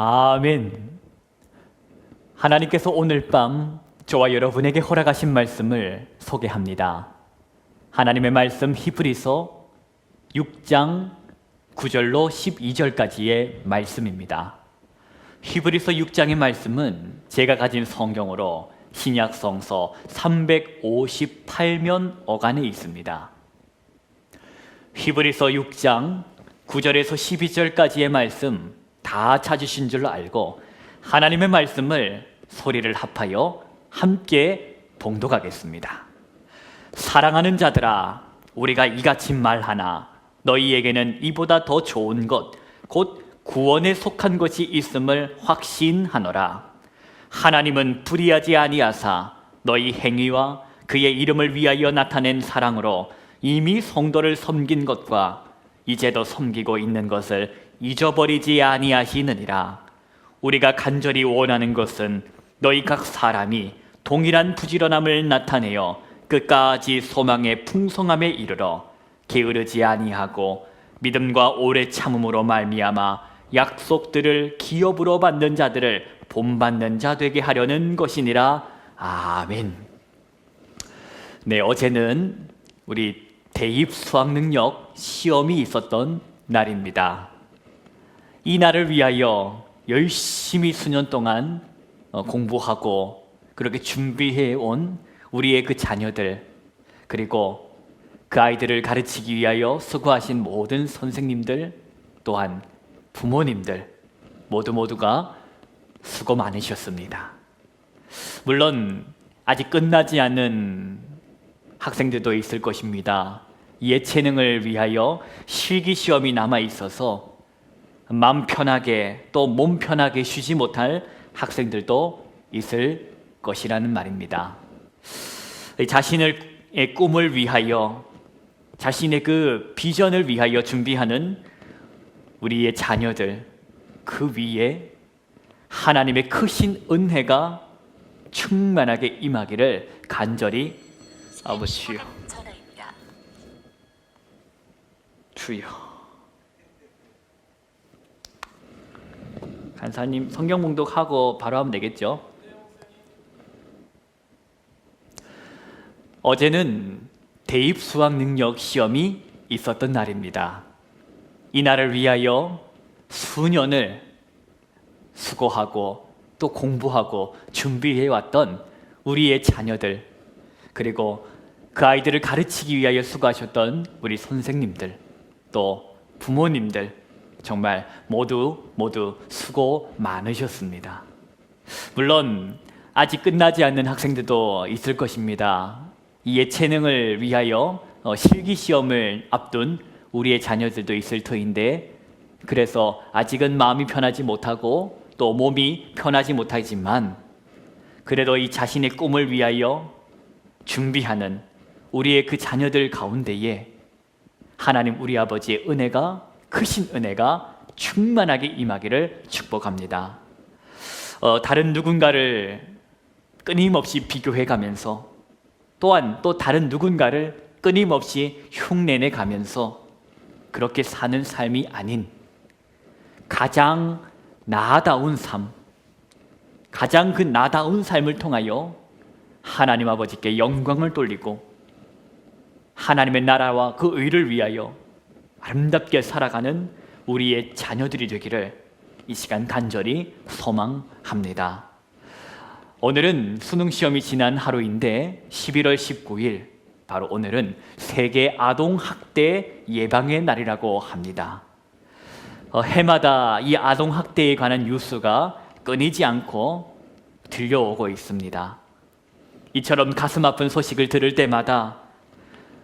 아멘. 하나님께서 오늘 밤 저와 여러분에게 허락하신 말씀을 소개합니다. 하나님의 말씀 히브리서 6장 9절로 12절까지의 말씀입니다. 히브리서 6장의 말씀은 제가 가진 성경으로 신약 성서 358면 어간에 있습니다. 히브리서 6장 9절에서 12절까지의 말씀 다 찾으신 줄 알고 하나님의 말씀을 소리를 합하여 함께 봉독하겠습니다. 사랑하는 자들아, 우리가 이같이 말하나 너희에게는 이보다 더 좋은 것, 곧 구원에 속한 것이 있음을 확신하노라. 하나님은 불의하지 아니하사 너희 행위와 그의 이름을 위하여 나타낸 사랑으로 이미 성도를 섬긴 것과 이제도 섬기고 있는 것을 잊어버리지 아니하시느니라. 우리가 간절히 원하는 것은 너희 각 사람이 동일한 부지런함을 나타내어 끝까지 소망의 풍성함에 이르러 게으르지 아니하고 믿음과 오래 참음으로 말미암아 약속들을 기업으로 받는 자들을 본받는 자 되게 하려는 것이니라. 아멘. 네, 어제는 우리 대입 수학능력 시험이 있었던 날입니다. 이 날을 위하여 열심히 수년 동안 공부하고 그렇게 준비해 온 우리의 그 자녀들, 그리고 그 아이들을 가르치기 위하여 수고하신 모든 선생님들, 또한 부모님들 모두가 수고 많으셨습니다. 물론 아직 끝나지 않은 학생들도 있을 것입니다. 예체능을 위하여 실기시험이 남아 있어서 마음 편하게 또 몸 편하게 쉬지 못할 학생들도 있을 것이라는 말입니다. 자신의 꿈을 위하여, 자신의 그 비전을 위하여 준비하는 우리의 자녀들, 그 위에 하나님의 크신 은혜가 충만하게 임하기를 간절히 아버지요, 주여. 간사님 성경 봉독하고 바로 하면 되겠죠? 어제는 대입 수학 능력 시험이 있었던 날입니다. 이 날을 위하여 수년을 수고하고 또 공부하고 준비해왔던 우리의 자녀들, 그리고 그 아이들을 가르치기 위하여 수고하셨던 우리 선생님들, 또 부모님들, 정말 모두 수고 많으셨습니다. 물론 아직 끝나지 않는 학생들도 있을 것입니다. 이 예체능을 위하여 실기시험을 앞둔 우리의 자녀들도 있을 터인데, 그래서 아직은 마음이 편하지 못하고 또 몸이 편하지 못하지만 그래도 이 자신의 꿈을 위하여 준비하는 우리의 그 자녀들 가운데에 하나님 우리 아버지의 은혜가, 크신 은혜가 충만하게 임하기를 축복합니다. 다른 누군가를 끊임없이 비교해가면서, 또한 또 다른 누군가를 끊임없이 흉내내 가면서 그렇게 사는 삶이 아닌 가장 나아다운 삶, 가장 그 나다운 삶을 통하여 하나님 아버지께 영광을 돌리고 하나님의 나라와 그 의를 위하여 아름답게 살아가는 우리의 자녀들이 되기를 이 시간 간절히 소망합니다. 오늘은 수능시험이 지난 하루인데 11월 19일, 바로 오늘은 세계 아동학대 예방의 날이라고 합니다. 해마다 이 아동학대에 관한 뉴스가 끊이지 않고 들려오고 있습니다. 이처럼 가슴 아픈 소식을 들을 때마다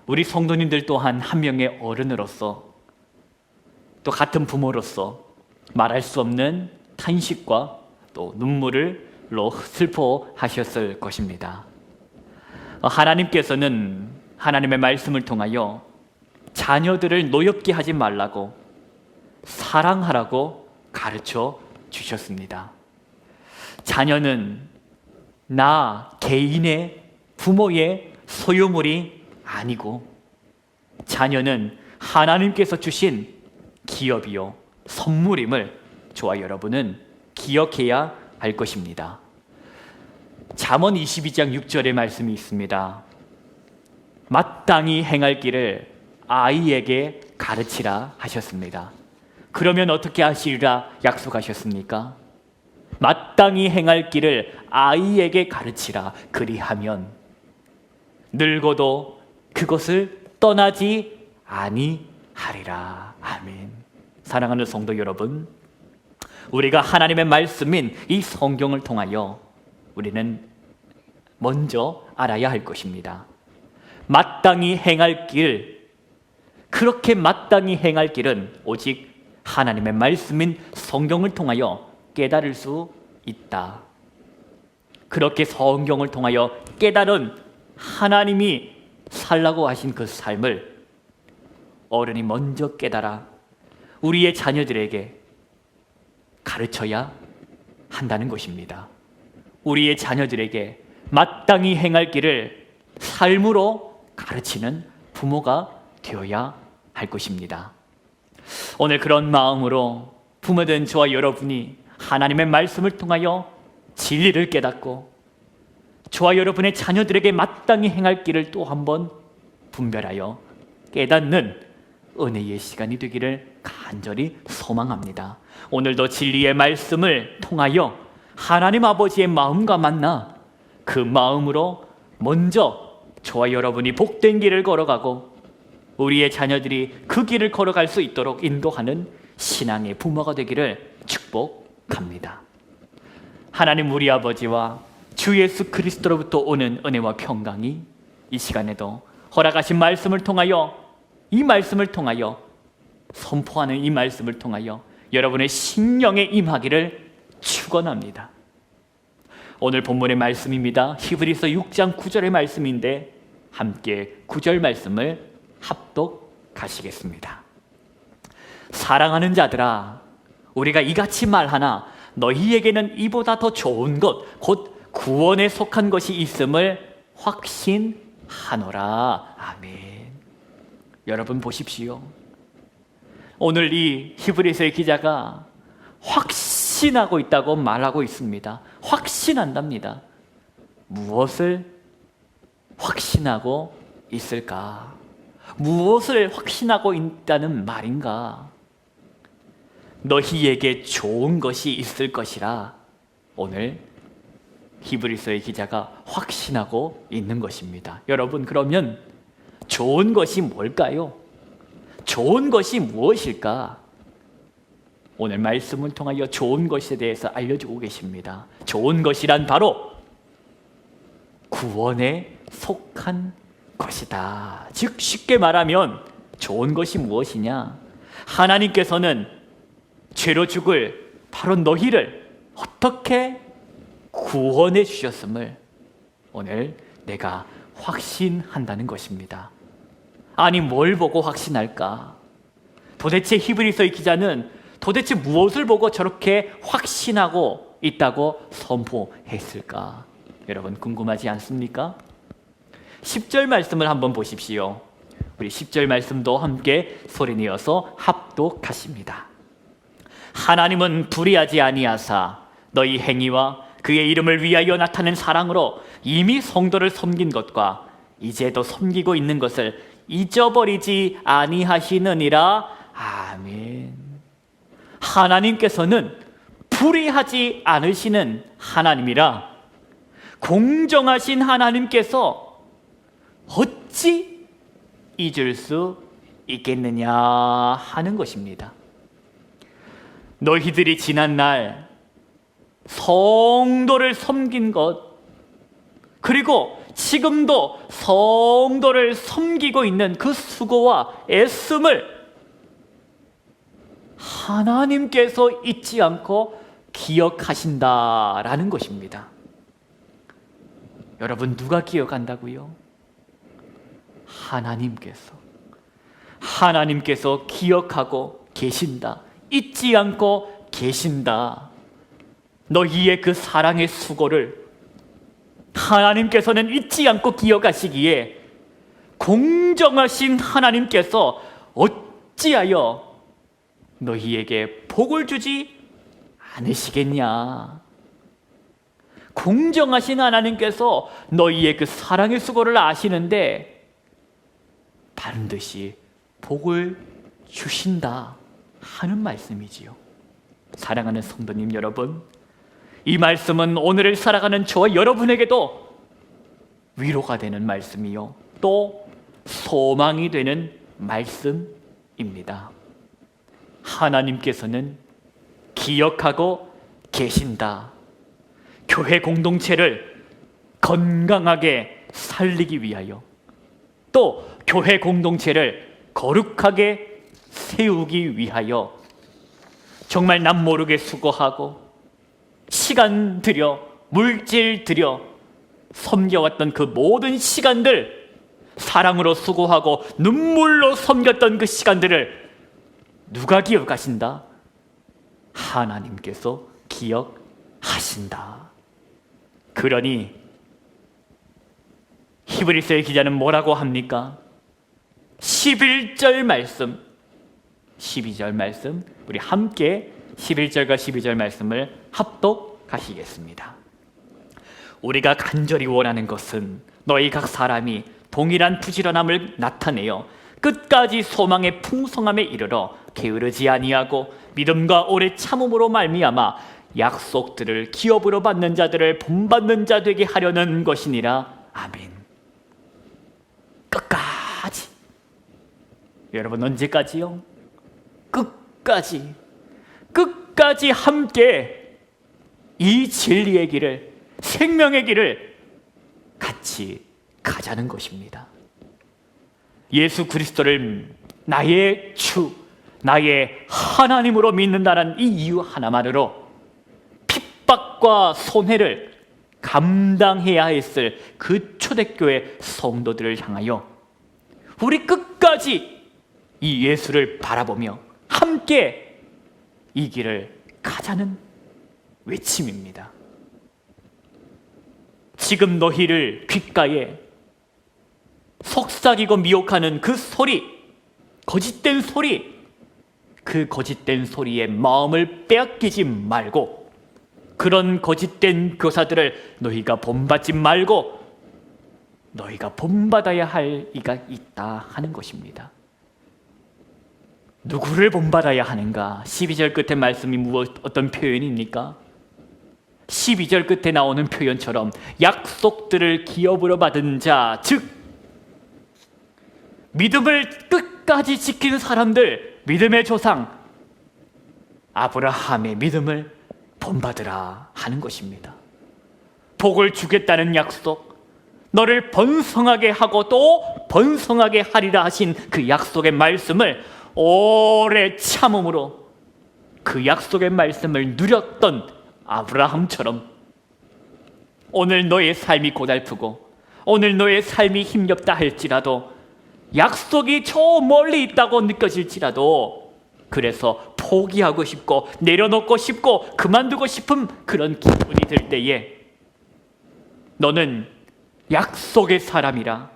우리 성도님들 또한 한 명의 어른으로서, 또 같은 부모로서 말할 수 없는 탄식과 또 눈물로 슬퍼하셨을 것입니다. 하나님께서는 하나님의 말씀을 통하여 자녀들을 노엽게 하지 말라고, 사랑하라고 가르쳐 주셨습니다. 자녀는 나 개인의 부모의 소유물이 아니고, 자녀는 하나님께서 주신 기업이요 선물임을 저와 여러분은 기억해야 할 것입니다. 잠언 22장 6절의 말씀이 있습니다. 마땅히 행할 길을 아이에게 가르치라 하셨습니다. 그러면 어떻게 하시리라 약속하셨습니까? 마땅히 행할 길을 아이에게 가르치라. 그리하면 늙어도 그것을 떠나지 아니하리라. 아멘. 사랑하는 성도 여러분, 우리가 하나님의 말씀인 이 성경을 통하여 우리는 먼저 알아야 할 것입니다. 마땅히 행할 길, 그렇게 마땅히 행할 길은 오직 하나님의 말씀인 성경을 통하여 깨달을 수 있다. 그렇게 성경을 통하여 깨달은 하나님이 살라고 하신 그 삶을 어른이 먼저 깨달아 우리의 자녀들에게 가르쳐야 한다는 것입니다. 우리의 자녀들에게 마땅히 행할 길을 삶으로 가르치는 부모가 되어야 할 것입니다. 오늘 그런 마음으로 부모된 저와 여러분이 하나님의 말씀을 통하여 진리를 깨닫고 저와 여러분의 자녀들에게 마땅히 행할 길을 또 한번 분별하여 깨닫는 은혜의 시간이 되기를 간절히 소망합니다. 오늘도 진리의 말씀을 통하여 하나님 아버지의 마음과 만나 그 마음으로 먼저 저와 여러분이 복된 길을 걸어가고 우리의 자녀들이 그 길을 걸어갈 수 있도록 인도하는 신앙의 부모가 되기를 축복합니다. 하나님 우리 아버지와 주 예수 그리스도로부터 오는 은혜와 평강이 이 시간에도 허락하신 말씀을 통하여, 이 말씀을 통하여, 선포하는 이 말씀을 통하여 여러분의 심령에 임하기를 축원합니다. 오늘 본문의 말씀입니다. 히브리서 6장 9절의 말씀인데 함께 9절 말씀을 합독하시겠습니다. 사랑하는 자들아, 우리가 이같이 말하나 너희에게는 이보다 더 좋은 것, 곧 구원에 속한 것이 있음을 확신하노라. 아멘. 여러분 보십시오. 오늘 이 히브리서의 기자가 확신하고 있다고 말하고 있습니다. 확신한답니다. 무엇을 확신하고 있을까? 무엇을 확신하고 있다는 말인가? 너희에게 좋은 것이 있을 것이라 오늘 히브리서의 기자가 확신하고 있는 것입니다. 여러분, 그러면 좋은 것이 뭘까요? 좋은 것이 무엇일까? 오늘 말씀을 통하여 좋은 것에 대해서 알려주고 계십니다. 좋은 것이란 바로 구원에 속한 것이다. 즉 쉽게 말하면 좋은 것이 무엇이냐? 하나님께서는 죄로 죽을 바로 너희를 어떻게 구원해 주셨음을 오늘 내가 확신한다는 것입니다. 아니, 뭘 보고 확신할까? 도대체 히브리서의 기자는 도대체 무엇을 보고 저렇게 확신하고 있다고 선포했을까? 여러분 궁금하지 않습니까? 10절 말씀을 한번 보십시오. 우리 10절 말씀도 함께 소리내어서 합독하십니다. 하나님은 불의하지 아니하사 너희 행위와 그의 이름을 위하여 나타낸 사랑으로 이미 성도를 섬긴 것과 이제도 섬기고 있는 것을 잊어버리지 아니하시느니라. 아멘. 하나님께서는 불의하지 않으시는 하나님이라 공정하신 하나님께서 어찌 잊을 수 있겠느냐 하는 것입니다. 너희들이 지난날 성도를 섬긴 것, 그리고 지금도 성도를 섬기고 있는 그 수고와 애씀을 하나님께서 잊지 않고 기억하신다라는 것입니다. 여러분, 누가 기억한다고요? 하나님께서 기억하고 계신다. 잊지 않고 계신다. 너희의 그 사랑의 수고를 하나님께서는 잊지 않고 기억하시기에 공정하신 하나님께서 어찌하여 너희에게 복을 주지 않으시겠냐? 공정하신 하나님께서 너희의 그 사랑의 수고를 아시는데 반드시 복을 주신다 하는 말씀이지요. 사랑하는 성도님 여러분, 이 말씀은 오늘을 살아가는 저와 여러분에게도 위로가 되는 말씀이요, 또 소망이 되는 말씀입니다. 하나님께서는 기억하고 계신다. 교회 공동체를 건강하게 살리기 위하여, 또 교회 공동체를 거룩하게 세우기 위하여 정말 남 모르게 수고하고 시간 들여, 물질 들여 섬겨왔던 그 모든 시간들, 사랑으로 수고하고 눈물로 섬겼던 그 시간들을 누가 기억하신다? 하나님께서 기억하신다. 그러니 히브리서의 기자는 뭐라고 합니까? 11절 말씀, 12절 말씀, 우리 함께 11절과 12절 말씀을 합독하시겠습니다. 우리가 간절히 원하는 것은 너희 각 사람이 동일한 부지런함을 나타내어 끝까지 소망의 풍성함에 이르러 게으르지 아니하고 믿음과 오래 참음으로 말미암아 약속들을 기업으로 받는 자들을 본받는 자 되게 하려는 것이니라. 아멘. 끝까지. 여러분, 언제까지요? 끝까지 함께 이 진리의 길을, 생명의 길을 같이 가자는 것입니다. 예수 그리스도를 나의 주, 나의 하나님으로 믿는다는 이 이유 하나만으로 핍박과 손해를 감당해야 했을 그 초대교회 성도들을 향하여 우리 끝까지 이 예수를 바라보며 함께 이 길을 가자는 외침입니다. 지금 너희를 귓가에 속삭이고 미혹하는 그 소리, 거짓된 소리, 그 거짓된 소리에 마음을 빼앗기지 말고, 그런 거짓된 교사들을 너희가 본받지 말고 너희가 본받아야 할 이가 있다 하는 것입니다. 누구를 본받아야 하는가? 12절 끝에 말씀이 어떤 표현입니까? 12절 끝에 나오는 표현처럼 약속들을 기업으로 받은 자, 즉 믿음을 끝까지 지킨 사람들, 믿음의 조상 아브라함의 믿음을 본받으라 하는 것입니다. 복을 주겠다는 약속, 너를 번성하게 하고 또 번성하게 하리라 하신 그 약속의 말씀을 오래 참음으로 그 약속의 말씀을 누렸던 아브라함처럼 오늘 너의 삶이 고달프고 오늘 너의 삶이 힘겹다 할지라도, 약속이 저 멀리 있다고 느껴질지라도, 그래서 포기하고 싶고 내려놓고 싶고 그만두고 싶은 그런 기분이 들 때에 너는 약속의 사람이라,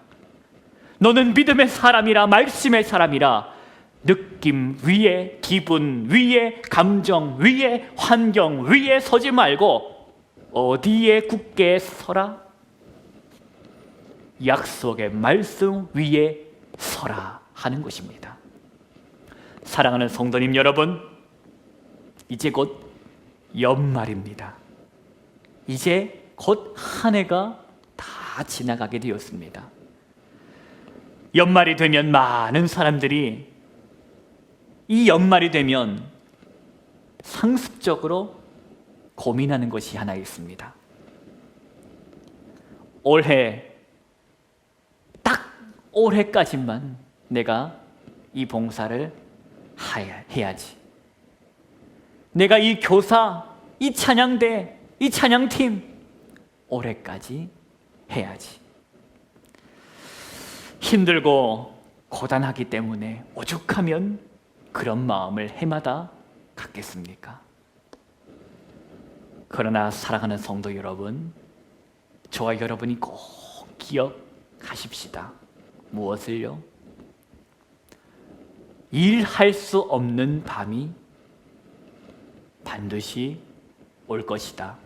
너는 믿음의 사람이라, 말씀의 사람이라, 느낌 위에, 기분 위에, 감정 위에, 환경 위에 서지 말고 어디에 굳게 서라? 약속의 말씀 위에 서라 하는 것입니다. 사랑하는 성도님 여러분, 이제 곧 연말입니다. 이제 곧 한 해가 다 지나가게 되었습니다. 연말이 되면 많은 사람들이 이 연말이 되면 상습적으로 고민하는 것이 하나 있습니다. 올해, 딱 올해까지만 내가 이 봉사를 해야지. 내가 이 교사, 이 찬양대, 이 찬양팀 올해까지 해야지. 힘들고 고단하기 때문에 오죽하면 그런 마음을 해마다 갖겠습니까? 그러나 사랑하는 성도 여러분, 저와 여러분이 꼭 기억하십시다. 무엇을요? 일할 수 없는 밤이 반드시 올 것이다.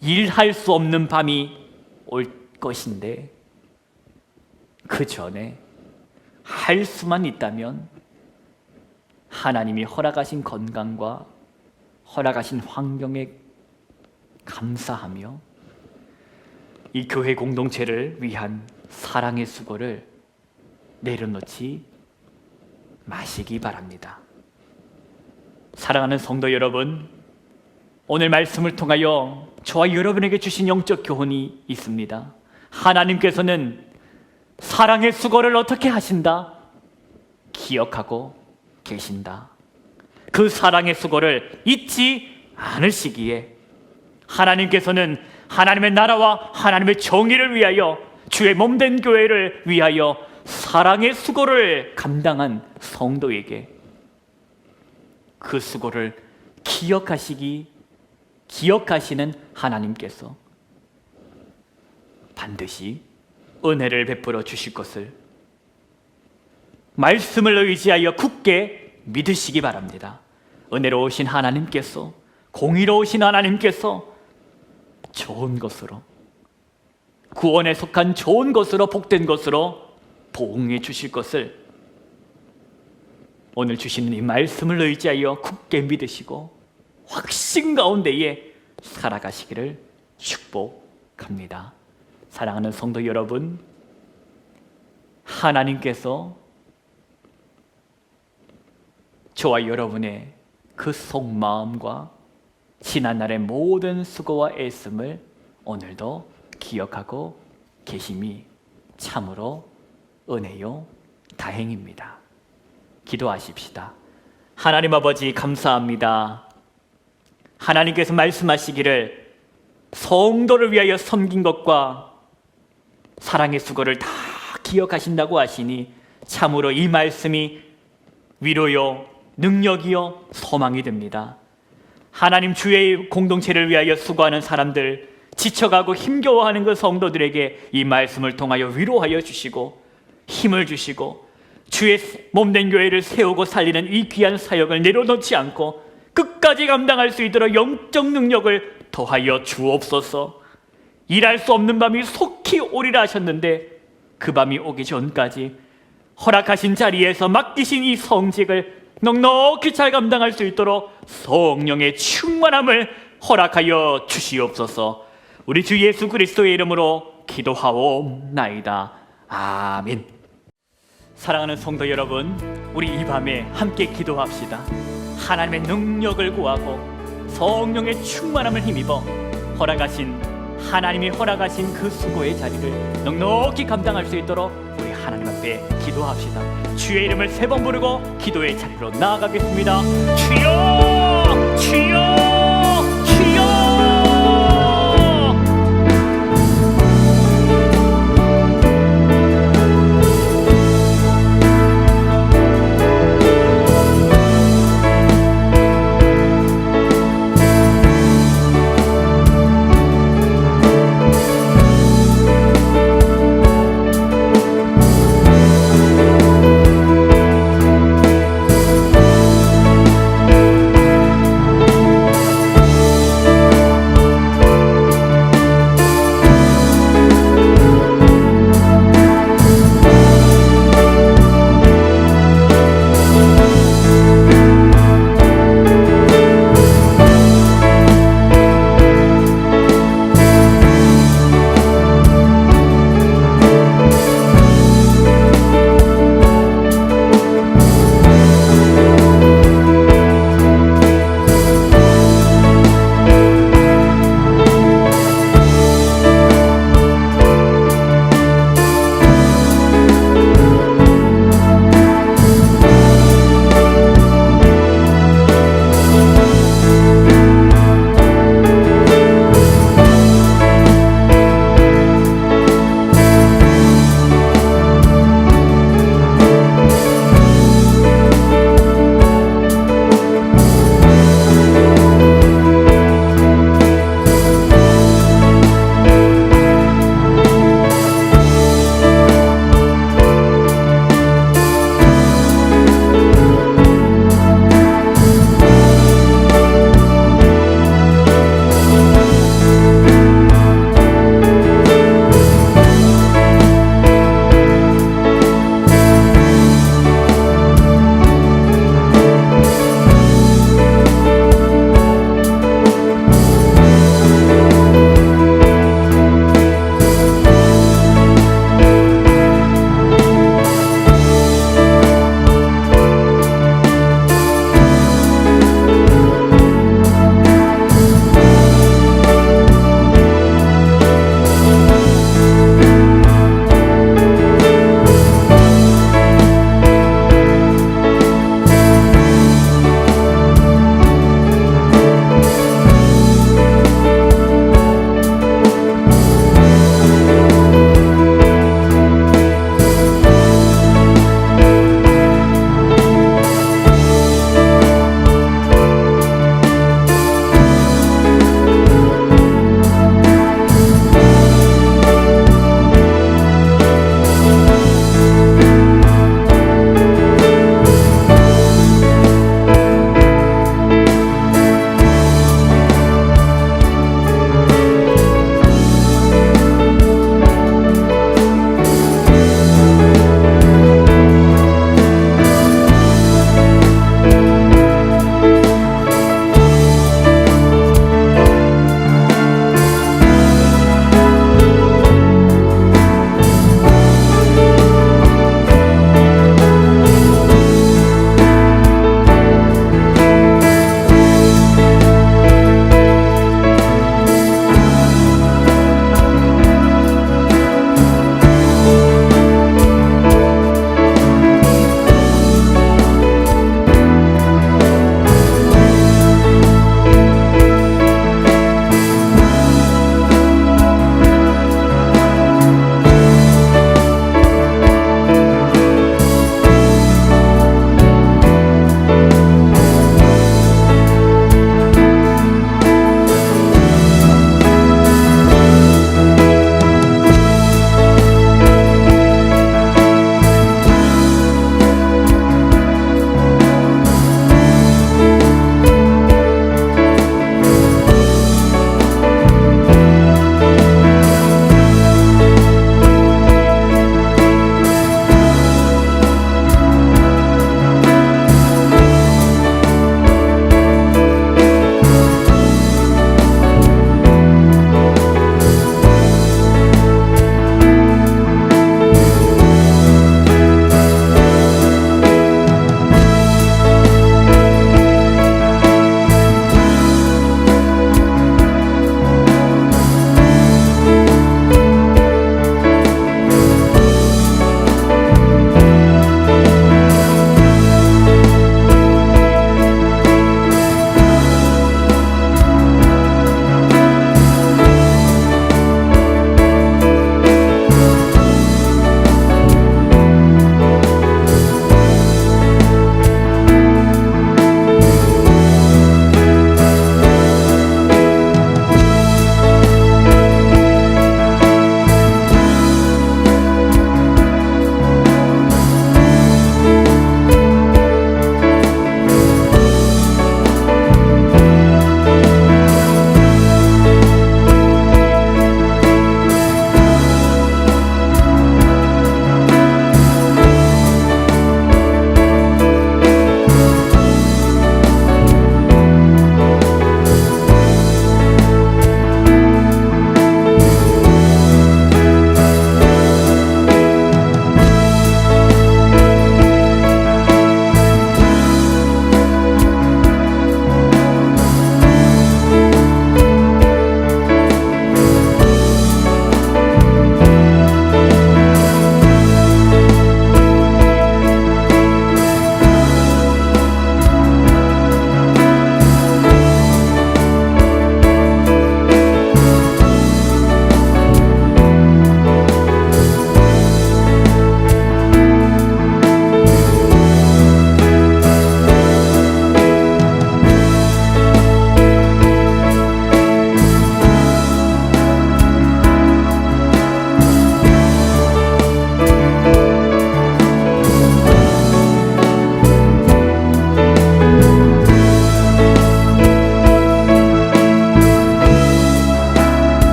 일할 수 없는 밤이 올 것인데 그 전에 할 수만 있다면 하나님이 허락하신 건강과 허락하신 환경에 감사하며 이 교회 공동체를 위한 사랑의 수고를 내려놓지 마시기 바랍니다. 사랑하는 성도 여러분, 오늘 말씀을 통하여 저와 여러분에게 주신 영적 교훈이 있습니다. 하나님께서는 사랑의 수고를 어떻게 하신다? 기억하고 계신다. 그 사랑의 수고를 잊지 않으시기에 하나님께서는 하나님의 나라와 하나님의 정의를 위하여 주의 몸된 교회를 위하여 사랑의 수고를 감당한 성도에게 그 수고를 기억하시는 하나님께서 반드시 은혜를 베풀어 주실 것을 말씀을 의지하여 굳게 믿으시기 바랍니다. 은혜로우신 하나님께서, 공의로우신 하나님께서 좋은 것으로, 구원에 속한 좋은 것으로, 복된 것으로 보응해 주실 것을 오늘 주시는 이 말씀을 의지하여 굳게 믿으시고 확신 가운데에 살아가시기를 축복합니다. 사랑하는 성도 여러분, 하나님께서 저와 여러분의 그 속마음과 지난날의 모든 수고와 애씀을 오늘도 기억하고 계심이 참으로 은혜요 다행입니다. 기도하십시다. 하나님 아버지, 감사합니다. 하나님께서 말씀하시기를 성도를 위하여 섬긴 것과 사랑의 수고를 다 기억하신다고 하시니 참으로 이 말씀이 위로요, 능력이요, 소망이 됩니다. 하나님, 주의 공동체를 위하여 수고하는 사람들, 지쳐가고 힘겨워하는 그 성도들에게 이 말씀을 통하여 위로하여 주시고 힘을 주시고 주의 몸된 교회를 세우고 살리는 이 귀한 사역을 내려놓지 않고 끝까지 감당할 수 있도록 영적 능력을 더하여 주옵소서. 일할 수 없는 밤이 속히 오리라 하셨는데 그 밤이 오기 전까지 허락하신 자리에서 맡기신 이 성직을 넉넉히 잘 감당할 수 있도록 성령의 충만함을 허락하여 주시옵소서. 우리 주 예수 그리스도의 이름으로 기도하옵나이다. 아멘. 사랑하는 성도 여러분, 우리 이 밤에 함께 기도합시다. 하나님의 능력을 구하고 성령의 충만함을 힘입어 하나님이 허락하신 그 수고의 자리를 넉넉히 감당할 수 있도록 우리 하나님 앞에 기도합시다. 주의 이름을 3번 부르고 기도의 자리로 나아가겠습니다. 주여! 주여!